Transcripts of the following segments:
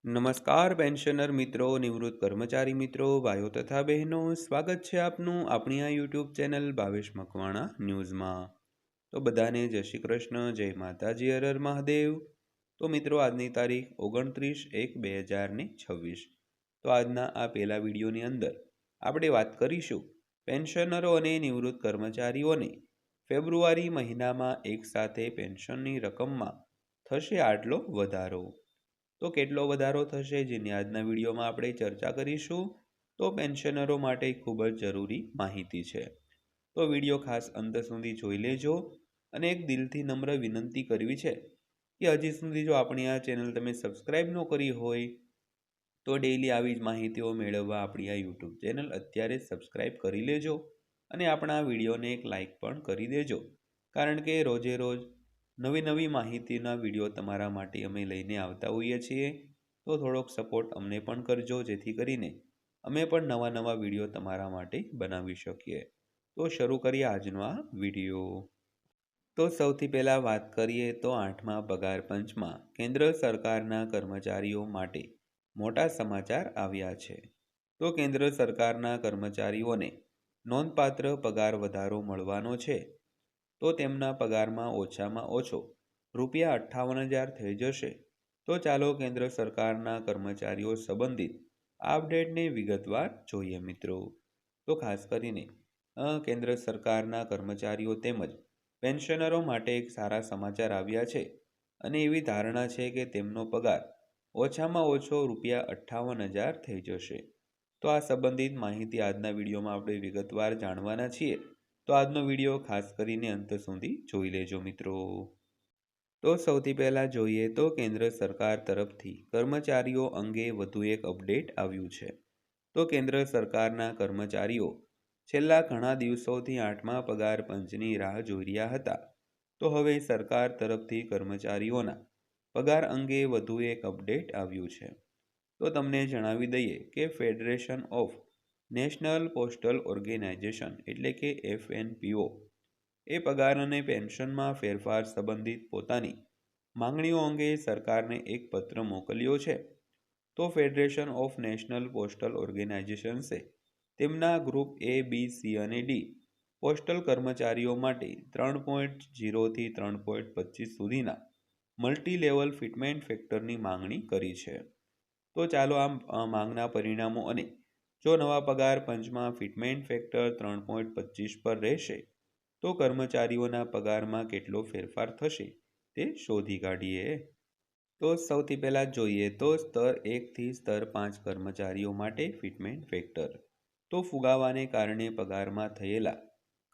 નમસ્કાર પેન્શનર મિત્રો, નિવૃત્ત કર્મચારી મિત્રો, ભાઈઓ તથા બહેનો, સ્વાગત છે આપનું આપણી આ યુટ્યુબ ચેનલ ભાવેશ મકવાણા ન્યૂઝમાં। તો બધાને જય શ્રી કૃષ્ણ, જય માતાજી, હર હર મહાદેવ। તો મિત્રો, આજની તારીખ 29/1/2026। તો આજના આ પહેલા વિડીયોની અંદર આપણે વાત કરીશું પેન્શનરો અને નિવૃત્ત કર્મચારીઓને ફેબ્રુઆરી મહિનામાં એકસાથે પેન્શનની રકમમાં થશે આટલો વધારો। તો કેટલો વધારો થશે જેની આજના વિડીયોમાં આપણે ચર્ચા કરીશું। તો પેન્શનરો માટે ખૂબ જ જરૂરી માહિતી છે, તો વિડીયો ખાસ અંત સુધી જોઈ લેજો। અને એક દિલથી નમ્ર વિનંતી કરવી છે કે હજી સુધી જો આપણી આ ચેનલ તમે સબસ્ક્રાઈબ ન કરી હોય તો ડેઈલી આવી જ માહિતીઓ મેળવવા આપણી આ યુટ્યુબ ચેનલ અત્યારે સબસ્ક્રાઈબ કરી લેજો અને આપણા વિડીયોને એક લાઈક પણ કરી દેજો, કારણ કે રોજે રોજ નવી નવી માહિતીના વિડીયો તમારા માટે અમે લઈને આવતા હોઈએ છીએ। તો થોડોક સપોર્ટ અમને પણ કરજો, જેથી કરીને અમે પણ નવા નવા વિડીયો તમારા માટે બનાવી શકીએ। તો શરૂ કરીએ આજનો આ વિડીયો। તો સૌથી પહેલાં વાત કરીએ તો 8મા પગાર પંચમાં કેન્દ્ર સરકારના કર્મચારીઓ માટે મોટા સમાચાર આવ્યા છે। તો કેન્દ્ર સરકારના કર્મચારીઓને નોંધપાત્ર પગાર વધારો મળવાનો છે। તો તેમના પગારમાં ઓછામાં ઓછો ₹58,000 થઈ જશે। તો ચાલો કેન્દ્ર સરકારના કર્મચારીઓ સંબંધિત આ અપડેટને વિગતવાર જોઈએ મિત્રો। તો ખાસ કરીને કેન્દ્ર સરકારના કર્મચારીઓ તેમજ પેન્શનરો માટે એક સારા સમાચાર આવ્યા છે અને એવી ધારણા છે કે તેમનો પગાર ઓછામાં ઓછો ₹58,000 થઈ જશે। તો આ સંબંધિત માહિતી આજના વિડીયોમાં આપણે વિગતવાર જાણવાના છીએ, તો આજનો વિડીયો ખાસ કરીને અંત સુધી જોઈ લેજો મિત્રો। તો સૌથી પહેલાં જોઈએ તો કેન્દ્ર સરકાર તરફથી કર્મચારીઓ અંગે વધુ એક અપડેટ આવ્યું છે। તો કેન્દ્ર સરકારના કર્મચારીઓ છેલ્લા ઘણા દિવસોથી 8મા પગાર પંચની રાહ જોઈ રહ્યા હતા। તો હવે સરકાર તરફથી કર્મચારીઓના પગાર અંગે વધુ એક અપડેટ આવ્યું છે। તો તમને જણાવી દઈએ કે federation of national postal organization એટલે કે FNPO એ પગાર અને પેન્શનમાં ફેરફાર સંબંધિત પોતાની માંગણીઓ અંગે સરકારને એક પત્ર મોકલ્યો છે। તો ફેડરેશન ઓફ નેશનલ પોસ્ટલ ઓર્ગેનાઇઝેશન્સે તેમના ગ્રુપ A, B, C અને D પોસ્ટલ કર્મચારીઓ માટે 3.0 થી 3.25 સુધીના મલ્ટી લેવલ ફિટમેન્ટ ફેક્ટરની માંગણી કરી છે। તો ચાલો આ માંગના પરિણામો અને જો નવા પગાર પંચમાં ફિટમેન્ટ ફેક્ટર 3.25 પર રહેશે તો કર્મચારીઓના પગારમાં કેટલો ફેરફાર થશે તે શોધી કાઢીએ। તો સૌથી પહેલાં જોઈએ તો સ્તર 1 થી સ્તર 5 કર્મચારીઓ માટે ફિટમેન્ટ ફેક્ટર। તો ફુગાવાને કારણે પગારમાં થયેલા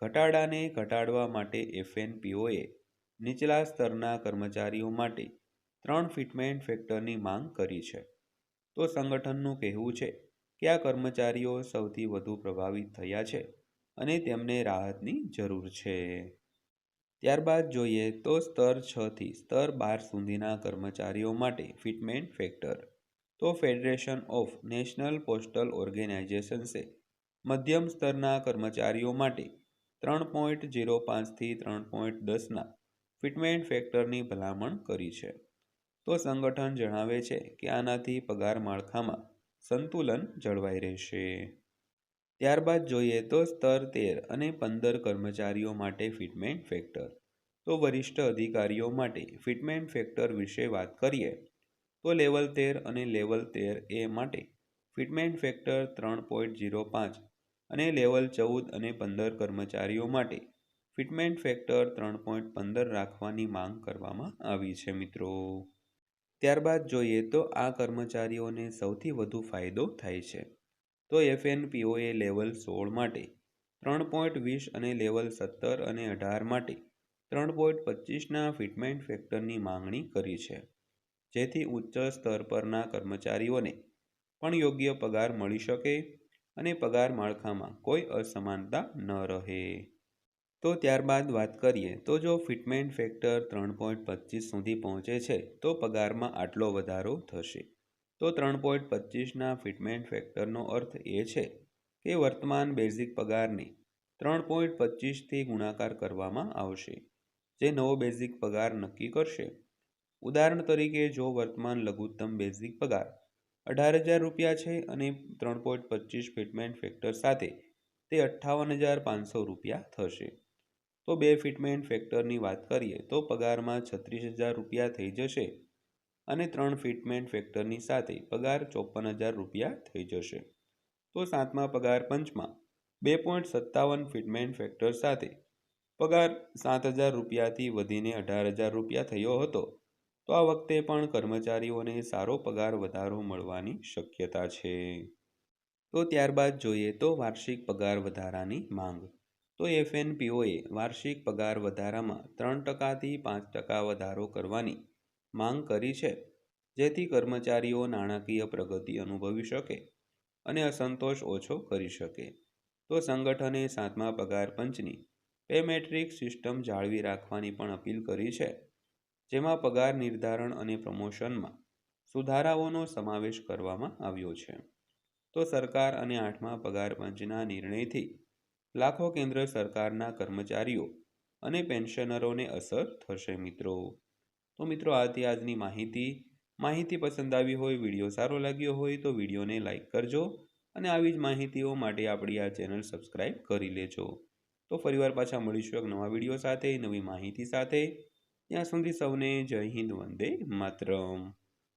ઘટાડાને ઘટાડવા માટે FNPOએ નીચલા સ્તરના કર્મચારીઓ માટે 3 ફિટમેન્ટ ફેક્ટરની માંગ કરી છે। તો સંગઠનનું કહેવું છે કે આ કર્મચારીઓ સૌથી વધુ પ્રભાવિત થયા છે અને તેમને રાહતની જરૂર છે। ત્યારબાદ જોઈએ તો સ્તર 6 થી સ્તર 12 સુધીના કર્મચારીઓ માટે ફિટમેન્ટ ફેક્ટર। તો ફેડરેશન ઓફ નેશનલ પોસ્ટલ ઓર્ગેનાઇઝેશન્સે મધ્યમ સ્તરના કર્મચારીઓ માટે 3.05 થી 3.10ના ફિટમેન્ટ ફેક્ટરની ભલામણ કરી છે। તો સંગઠન જણાવે છે કે આનાથી પગાર માળખામાં સંતુલન જળવાઈ રહેશે। ત્યારબાદ જોઈએ તો સ્તર 13 અને 15 કર્મચારીઓ માટે ફિટમેન્ટ ફેક્ટર। તો વરિષ્ઠ અધિકારીઓ માટે ફિટમેન્ટ ફેક્ટર વિશે વાત કરીએ તો લેવલ 13 અને લેવલ 13A માટે ફિટમેન્ટ ફેક્ટર 3.05 અને લેવલ 14 અને 15 કર્મચારીઓ માટે ફિટમેન્ટ ફેક્ટર 3.15 રાખવાની માંગ કરવામાં આવી છે મિત્રો। ત્યારબાદ જોઈએ તો આ કર્મચારીઓને સૌથી વધુ ફાયદો થાય છે। તો FNPOએ લેવલ 16 માટે 3.20 અને લેવલ 17 અને 18 માટે 3.25ના ફિટમેન્ટ ફેક્ટરની માંગણી કરી છે, જેથી ઉચ્ચ સ્તર પરના કર્મચારીઓને પણ યોગ્ય પગાર મળી શકે અને પગાર માળખામાં કોઈ અસમાનતા ન રહે। તો ત્યારબાદ વાત કરીએ તો જો ફિટમેન્ટ ફેક્ટર 3.25 સુધી પહોંચે છે તો પગારમાં આટલો વધારો થશે। તો 3.25ના ફિટમેન્ટ ફેક્ટરનો અર્થ એ છે કે વર્તમાન બેઝિક પગારને 3.25થી ગુણાકાર કરવામાં આવશે, જે નવો બેઝિક પગાર નક્કી કરશે। ઉદાહરણ તરીકે જો વર્તમાન લઘુત્તમ બેઝિક પગાર 18,000 રૂપિયા છે અને 3.25 ફિટમેન્ટ ફેક્ટર સાથે તે 58,500 રૂપિયા થશે. તો 2 ફિટમેન્ટ ફેક્ટરની વાત કરીએ તો પગારમાં 36,000 રૂપિયા થઈ જશે અને 3 ફિટમેન્ટ ફેક્ટરની સાથે પગાર 54,000 રૂપિયા થઈ જશે. તો 7મા પગાર પંચમાં 2.57 ફિટમેન્ટ ફેક્ટર સાથે પગાર 7,000 રૂપિયાથી વધીને 18,000 રૂપિયા થયો હતો. તો આ વખતે પણ કર્મચારીઓને સારો પગાર વધારો મળવાની શક્યતા છે. તો ત્યારબાદ જોઈએ તો વાર્ષિક પગાર વધારાની માંગ. તો એફએનપીઓએ વાર્ષિક પગાર વધારામાં 3%થી 5% વધારો કરવાની માંગ કરી છે, જેથી કર્મચારીઓ નાણાકીય પ્રગતિ અનુભવી શકે અને અસંતોષ ઓછો કરી શકે. તો સંગઠને 7મા પગાર પંચની પે મેટ્રિક સિસ્ટમ જાળવી રાખવાની પણ અપીલ કરી છે, જેમાં પગાર નિર્ધારણ અને પ્રમોશનમાં સુધારાઓનો સમાવેશ કરવામાં આવ્યો છે. તો સરકાર અને 8મા પગાર પંચના નિર્ણયથી લાખો કેન્દ્ર સરકારના કર્મચારીઓ અને પેન્શનરોને અસર થશે મિત્રો. તો મિત્રો આથી આજની માહિતી પસંદ આવી હોય, વિડીયો સારો લાગ્યો હોય તો વિડીયોને લાઈક કરજો અને આવી જ માહિતીઓ માટે આપણી આ ચેનલ સબસ્ક્રાઈબ કરી લેજો. તો ફરીવાર પાછા મળીશું એક નવા વિડીયો સાથે, નવી માહિતી સાથે. ત્યાં સુધી સૌને જય હિન્દ, વંદે માતરમ.